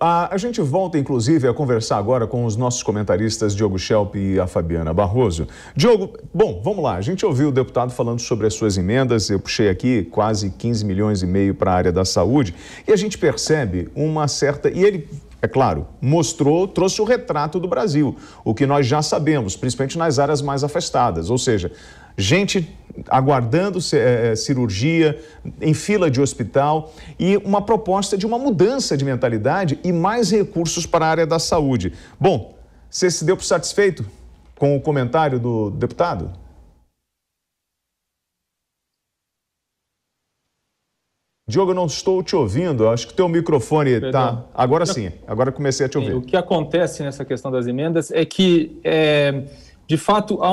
a gente volta, inclusive, a conversar agora com os nossos comentaristas Diogo Schelp e a Fabiana Barroso. Diogo, bom, vamos lá. A gente ouviu o deputado falando sobre as suas emendas. Eu puxei aqui quase 15 milhões e meio para a área da saúde. E a gente percebe uma certa... E ele, é claro, trouxe o retrato do Brasil, o que nós já sabemos, principalmente nas áreas mais afastadas. Ou seja, gente aguardando cirurgia, em fila de hospital e uma proposta de uma mudança de mentalidade e mais recursos para a área da saúde. Bom, você se deu por satisfeito com o comentário do deputado? Diogo, eu não estou te ouvindo, acho que o teu microfone está... Agora sim, agora comecei a te ouvir. O que acontece nessa questão das emendas é que... de fato, há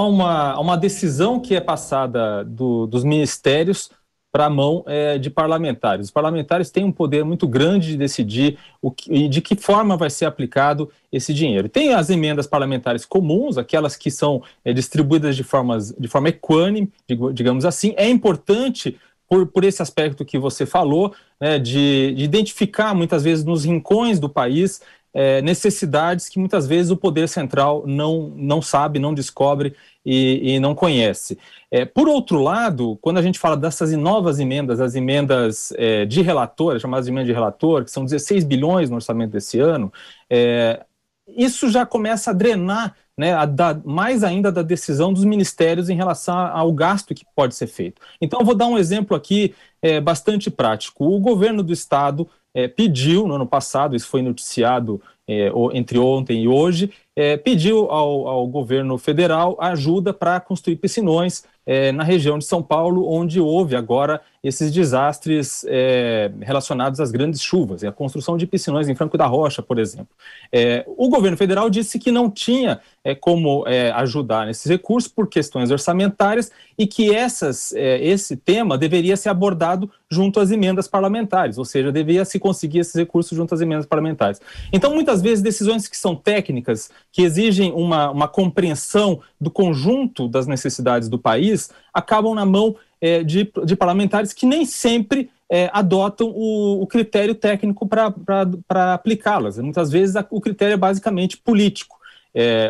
uma decisão que é passada dos ministérios para a mão de parlamentares. Os parlamentares têm um poder muito grande de decidir de que forma vai ser aplicado esse dinheiro. Tem as emendas parlamentares comuns, aquelas que são distribuídas de forma equânime, digamos assim. É importante, por esse aspecto que você falou, né, de identificar muitas vezes nos rincões do país necessidades que muitas vezes o poder central não sabe, não descobre e não conhece. Por outro lado, quando a gente fala dessas novas emendas, as emendas de relator, chamadas de emendas de relator, que são 16 bilhões no orçamento desse ano, isso já começa a drenar, né, mais ainda da decisão dos ministérios em relação ao gasto que pode ser feito. Então, eu vou dar um exemplo aqui bastante prático. O governo do estado pediu, no ano passado, isso foi noticiado entre ontem e hoje, pediu ao governo federal ajuda para construir piscinões na região de São Paulo, onde houve agora esses desastres relacionados às grandes chuvas, e a construção de piscinões em Franco da Rocha, por exemplo. O governo federal disse que não tinha como ajudar nesses recursos por questões orçamentárias e que esse tema deveria ser abordado junto às emendas parlamentares, ou seja, devia se conseguir esses recursos junto às emendas parlamentares. Então, muitas vezes, decisões que são técnicas, que exigem uma compreensão do conjunto das necessidades do país, acabam na mão de parlamentares que nem sempre adotam o critério técnico para aplicá-las. Muitas vezes o critério é basicamente político,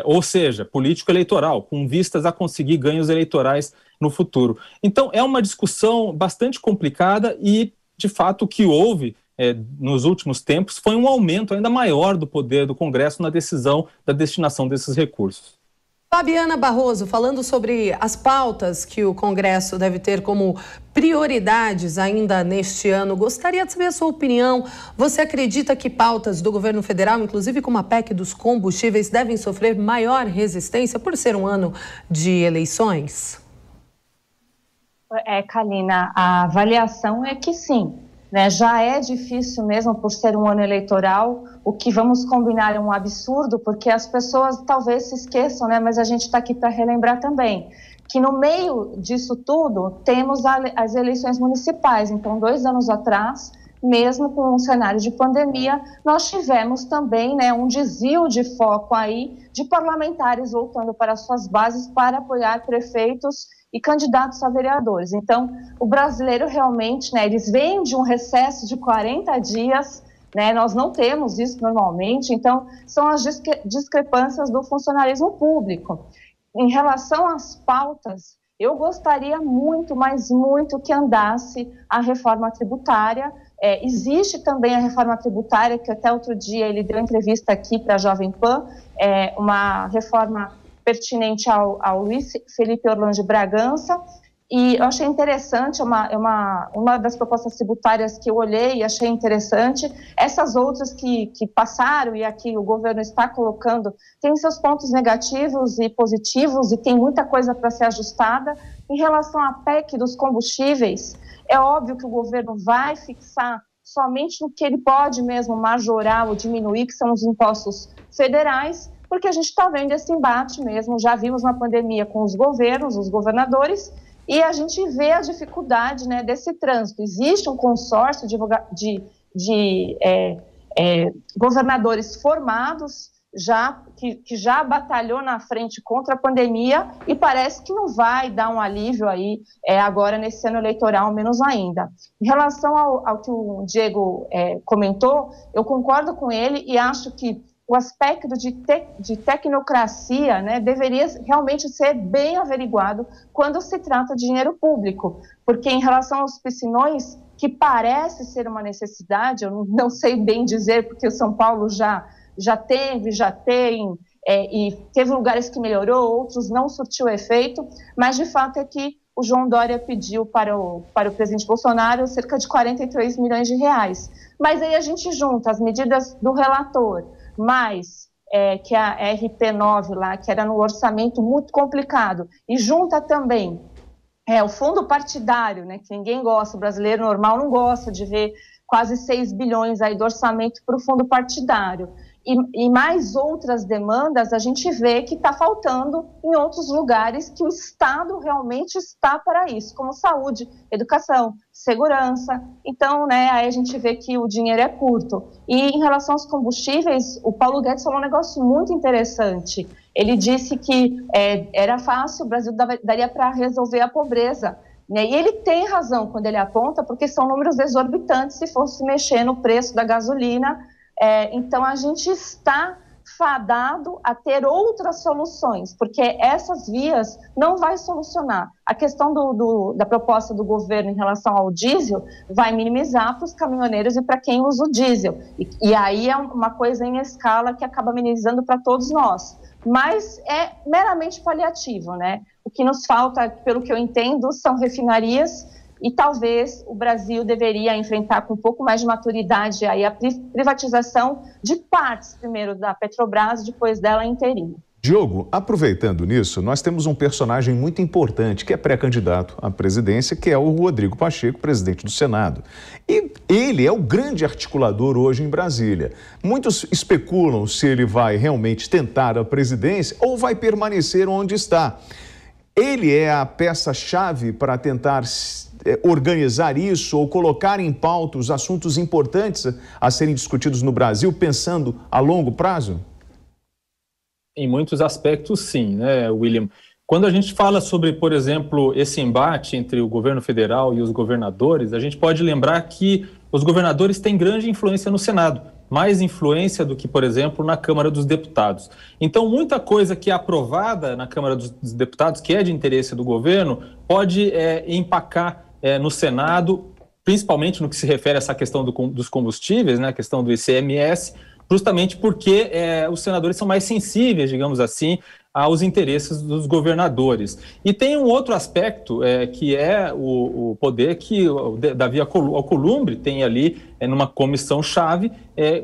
ou seja, político-eleitoral, com vistas a conseguir ganhos eleitorais no futuro. Então, é uma discussão bastante complicada e, de fato, o que houve nos últimos tempos foi um aumento ainda maior do poder do Congresso na decisão da destinação desses recursos. Fabiana Barroso, falando sobre as pautas que o Congresso deve ter como prioridades ainda neste ano, gostaria de saber a sua opinião. Você acredita que pautas do governo federal, inclusive como a PEC dos combustíveis, devem sofrer maior resistência por ser um ano de eleições? Kalina, a avaliação é que sim. Né, já é difícil mesmo por ser um ano eleitoral, o que vamos combinar é um absurdo, porque as pessoas talvez se esqueçam, né, mas a gente está aqui para relembrar também, que no meio disso tudo temos as eleições municipais. Então, 2 anos atrás, mesmo com um cenário de pandemia, nós tivemos também, né, um desvio de foco aí de parlamentares voltando para suas bases para apoiar prefeitos e candidatos a vereadores. Então, o brasileiro realmente, né, eles vêm de um recesso de 40 dias, né, nós não temos isso normalmente, então são as discrepâncias do funcionalismo público. Em relação às pautas, eu gostaria muito, mas muito, que andasse a reforma tributária. Existe também a reforma tributária, que até outro dia ele deu entrevista aqui para a Jovem Pan, uma reforma pertinente ao Luiz Felipe Orlando de Bragança, e eu achei interessante, uma das propostas tributárias que eu olhei e achei interessante. Essas outras que passaram e aqui o governo está colocando, tem seus pontos negativos e positivos e tem muita coisa para ser ajustada. Em relação à PEC dos combustíveis, é óbvio que o governo vai fixar somente no que ele pode mesmo majorar ou diminuir, que são os impostos federais, porque a gente está vendo esse embate mesmo, já vimos na pandemia com os governos, os governadores, e a gente vê a dificuldade, né, desse trânsito. Existe um consórcio de governadores formados, que já batalhou na frente contra a pandemia e parece que não vai dar um alívio aí agora nesse ano eleitoral, menos ainda. Em relação ao que o Diego comentou, eu concordo com ele e acho que o aspecto de tecnocracia, né, deveria realmente ser bem averiguado quando se trata de dinheiro público, porque em relação aos piscinões, que parece ser uma necessidade, eu não sei bem dizer, porque o São Paulo já tem, e teve lugares que melhorou, outros não surtiu efeito, mas de fato é que o João Dória pediu para o presidente Bolsonaro cerca de 43 milhões de reais. Mas aí a gente junta as medidas do relator, mais que a RP9 lá, que era no orçamento muito complicado, e junta também o fundo partidário, né, que ninguém gosta, o brasileiro normal não gosta de ver quase 6 bilhões aí do orçamento para o fundo partidário. E mais outras demandas, a gente vê que está faltando em outros lugares que o Estado realmente está para isso, como saúde, educação, segurança. Então, né, aí a gente vê que o dinheiro é curto. E em relação aos combustíveis, o Paulo Guedes falou um negócio muito interessante. Ele disse que era fácil, o Brasil daria para resolver a pobreza. Né? E ele tem razão quando ele aponta, porque são números exorbitantes se fosse mexer no preço da gasolina. Então, a gente está fadado a ter outras soluções, porque essas vias não vai solucionar. A questão da proposta do governo em relação ao diesel vai minimizar para os caminhoneiros e para quem usa o diesel. E aí é uma coisa em escala que acaba minimizando para todos nós. Mas é meramente paliativo, né? O que nos falta, pelo que eu entendo, são refinarias e talvez o Brasil deveria enfrentar com um pouco mais de maturidade aí a privatização de partes, primeiro da Petrobras, depois dela inteirinha. Diogo, aproveitando nisso, nós temos um personagem muito importante que é pré-candidato à presidência, que é o Rodrigo Pacheco, presidente do Senado. E ele é o grande articulador hoje em Brasília. Muitos especulam se ele vai realmente tentar a presidência ou vai permanecer onde está. Ele é a peça-chave para tentar organizar isso ou colocar em pauta os assuntos importantes a serem discutidos no Brasil, pensando a longo prazo? Em muitos aspectos, sim, né, William? Quando a gente fala sobre, por exemplo, esse embate entre o governo federal e os governadores, a gente pode lembrar que os governadores têm grande influência no Senado, mais influência do que, por exemplo, na Câmara dos Deputados. Então, muita coisa que é aprovada na Câmara dos Deputados, que é de interesse do governo, pode empacar no Senado, principalmente no que se refere a essa questão dos combustíveis, né, a questão do ICMS, justamente porque os senadores são mais sensíveis, digamos assim, aos interesses dos governadores. E tem um outro aspecto, que é o poder que o Davi Alcolumbre tem ali numa comissão-chave,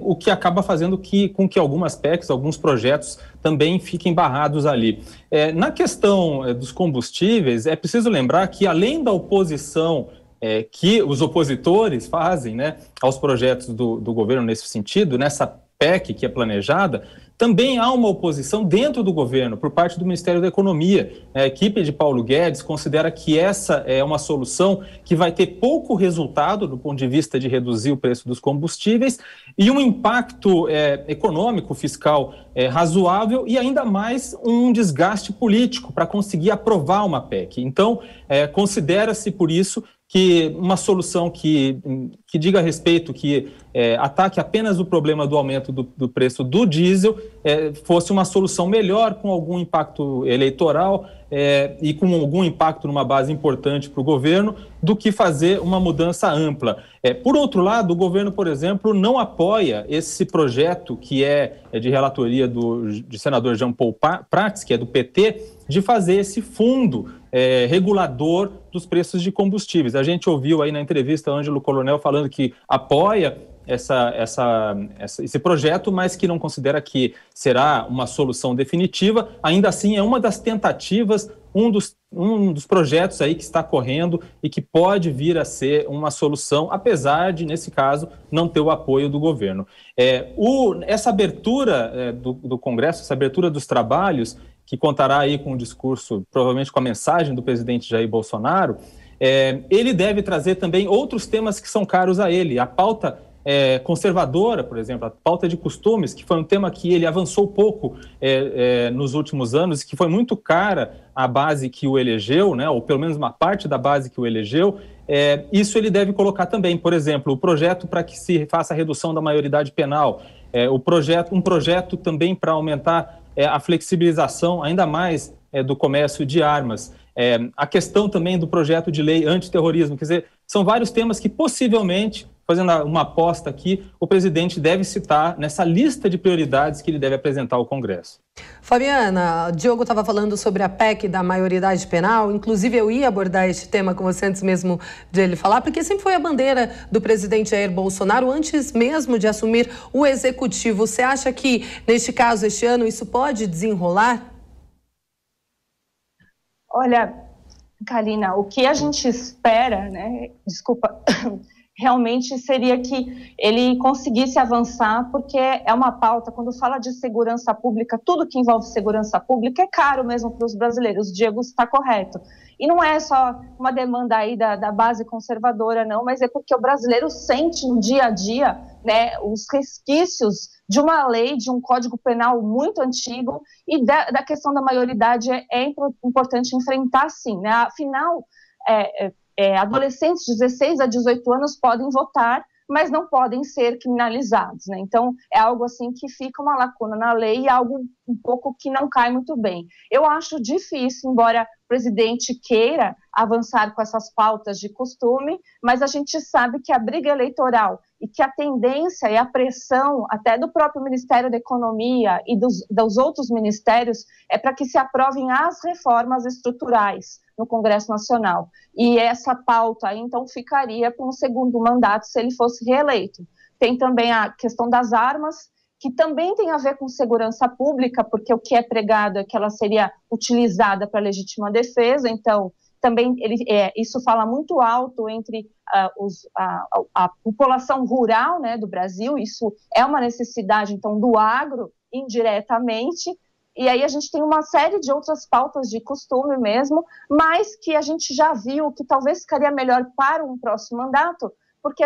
o que acaba fazendo com que alguns projetos também fiquem barrados ali. Na questão dos combustíveis, é preciso lembrar que, além da oposição que os opositores fazem, né, aos projetos do governo nesse sentido, nessa PEC que é planejada, também há uma oposição dentro do governo, por parte do Ministério da Economia. A equipe de Paulo Guedes considera que essa é uma solução que vai ter pouco resultado do ponto de vista de reduzir o preço dos combustíveis e um impacto econômico, fiscal razoável e ainda mais um desgaste político para conseguir aprovar uma PEC. Então, considera-se por isso que uma solução que diga a respeito, que ataque apenas o problema do aumento do preço do diesel, fosse uma solução melhor, com algum impacto eleitoral e com algum impacto numa base importante para o governo, do que fazer uma mudança ampla. Por outro lado, o governo, por exemplo, não apoia esse projeto que é de relatoria do senador Jean Paul Prats, que é do PT, de fazer esse fundo regulador dos preços de combustíveis. A gente ouviu aí na entrevista o Ângelo Coronel falando que apoia esse projeto, mas que não considera que será uma solução definitiva. Ainda assim, é uma das tentativas, um dos projetos aí que está correndo e que pode vir a ser uma solução, apesar de, nesse caso, não ter o apoio do governo. Essa abertura do Congresso, essa abertura dos trabalhos, que contará aí com o discurso, provavelmente com a mensagem do presidente Jair Bolsonaro, ele deve trazer também outros temas que são caros a ele. A pauta conservadora, por exemplo, a pauta de costumes, que foi um tema que ele avançou pouco nos últimos anos, que foi muito cara à base que o elegeu, né, ou pelo menos uma parte da base que o elegeu. Isso ele deve colocar também, por exemplo, o projeto para que se faça a redução da maioridade penal, um projeto também para aumentar a flexibilização ainda mais do comércio de armas, a questão também do projeto de lei antiterrorismo, quer dizer, são vários temas que possivelmente, fazendo uma aposta aqui, o presidente deve citar nessa lista de prioridades que ele deve apresentar ao Congresso. Fabiana, Diogo estava falando sobre a PEC da maioridade penal, inclusive eu ia abordar este tema com você antes mesmo de ele falar, porque sempre foi a bandeira do presidente Jair Bolsonaro, antes mesmo de assumir o executivo. Você acha que, neste caso, este ano, isso pode desenrolar? Olha, Karina, o que a gente espera, né? Desculpa, realmente seria que ele conseguisse avançar, porque é uma pauta, quando fala de segurança pública, tudo que envolve segurança pública é caro mesmo para os brasileiros. O Diego está correto. E não é só uma demanda aí da base conservadora, não, mas é porque o brasileiro sente no dia a dia, né, os resquícios de uma lei, de um código penal muito antigo, e da questão da maioridade é importante enfrentar, sim, né? Afinal, adolescentes de 16 a 18 anos podem votar, mas não podem ser criminalizados, né? Então, é algo assim que fica uma lacuna na lei e algo um pouco que não cai muito bem. Eu acho difícil, embora o presidente queira avançar com essas pautas de costume, mas a gente sabe que a briga eleitoral e que a tendência e a pressão até do próprio Ministério da Economia e dos outros ministérios é para que se aprovem as reformas estruturais no Congresso Nacional. E essa pauta aí, então, ficaria para um segundo mandato se ele fosse reeleito. Tem também a questão das armas, que também tem a ver com segurança pública, porque o que é pregado é que ela seria utilizada para legítima defesa, então também isso fala muito alto entre a população rural, né, do Brasil, isso é uma necessidade, então, do agro, indiretamente, e aí a gente tem uma série de outras pautas de costume mesmo, mas que a gente já viu que talvez ficaria melhor para um próximo mandato, porque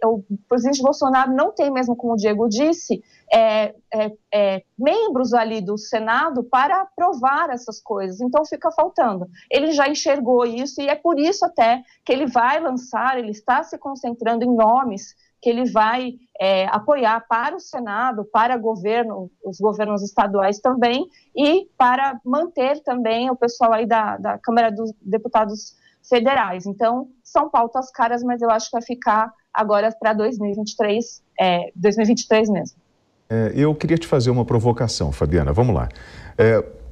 o presidente Bolsonaro não tem mesmo, como o Diego disse, membros ali do Senado para aprovar essas coisas, então fica faltando. Ele já enxergou isso e é por isso até que ele vai lançar, ele está se concentrando em nomes que ele vai apoiar para o Senado, para os governos estaduais também, e para manter também o pessoal aí da Câmara dos Deputados Federais. Então, são pautas caras, mas eu acho que vai ficar agora para 2023 mesmo. Eu queria te fazer uma provocação, Fabiana, vamos lá.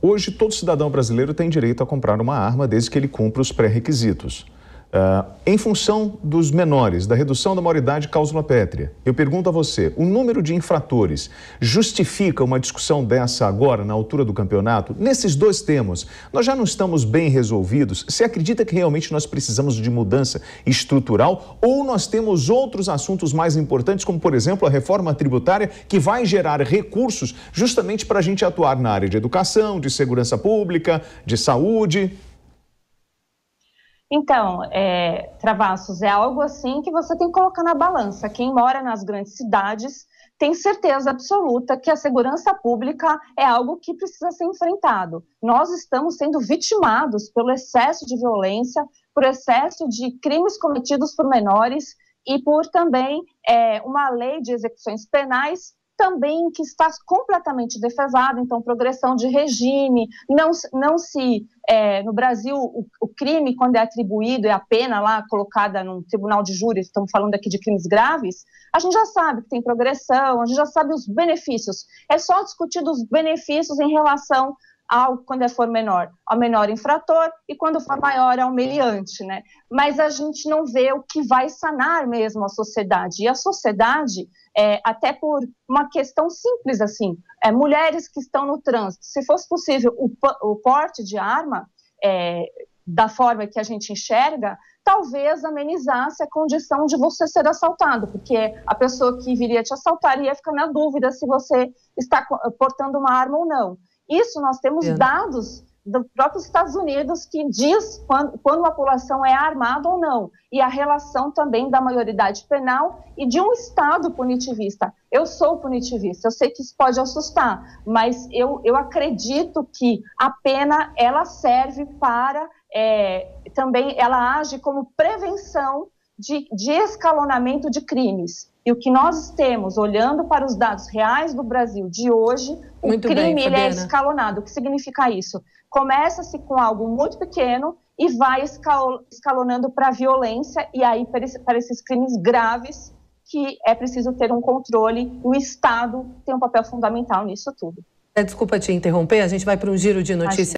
Hoje, todo cidadão brasileiro tem direito a comprar uma arma desde que ele cumpra os pré-requisitos. Em função dos menores, da redução da maioridade cláusula pétrea, eu pergunto a você, o número de infratores justifica uma discussão dessa agora, na altura do campeonato? Nesses dois temas, nós já não estamos bem resolvidos? Você acredita que realmente nós precisamos de mudança estrutural? Ou nós temos outros assuntos mais importantes, como, por exemplo, a reforma tributária, que vai gerar recursos justamente para a gente atuar na área de educação, de segurança pública, de saúde? Então, Travassos, é algo assim que você tem que colocar na balança. Quem mora nas grandes cidades tem certeza absoluta que a segurança pública é algo que precisa ser enfrentado. Nós estamos sendo vitimados pelo excesso de violência, por excesso de crimes cometidos por menores e por também uma lei de execuções penais também que está completamente defasada, então progressão de regime, no Brasil o crime quando é atribuído e a pena lá colocada num tribunal de júri, estamos falando aqui de crimes graves, a gente já sabe que tem progressão, a gente já sabe os benefícios, é só discutir os benefícios em relação quando for menor, ao menor infrator, e quando for maior, ao meliante, né? Mas a gente não vê o que vai sanar mesmo a sociedade. E a sociedade, até por uma questão simples assim, mulheres que estão no trânsito, se fosse possível o porte de arma, da forma que a gente enxerga, talvez amenizasse a condição de você ser assaltado, porque a pessoa que viria te assaltar ia ficar na dúvida se você está portando uma arma ou não. Isso nós temos dados dos próprios Estados Unidos, que diz quando uma população é armada ou não, e a relação também da maioridade penal e de um Estado punitivista. Eu sou punitivista, eu sei que isso pode assustar, mas eu acredito que a pena, ela serve para, também ela age como prevenção de escalonamento de crimes. E o que nós temos, olhando para os dados reais do Brasil de hoje, o crime ele é escalonado. O que significa isso? Começa-se com algo muito pequeno e vai escalonando para a violência, e aí para esses crimes graves, que é preciso ter um controle. O Estado tem um papel fundamental nisso tudo. Desculpa te interromper, a gente vai para um giro de notícias.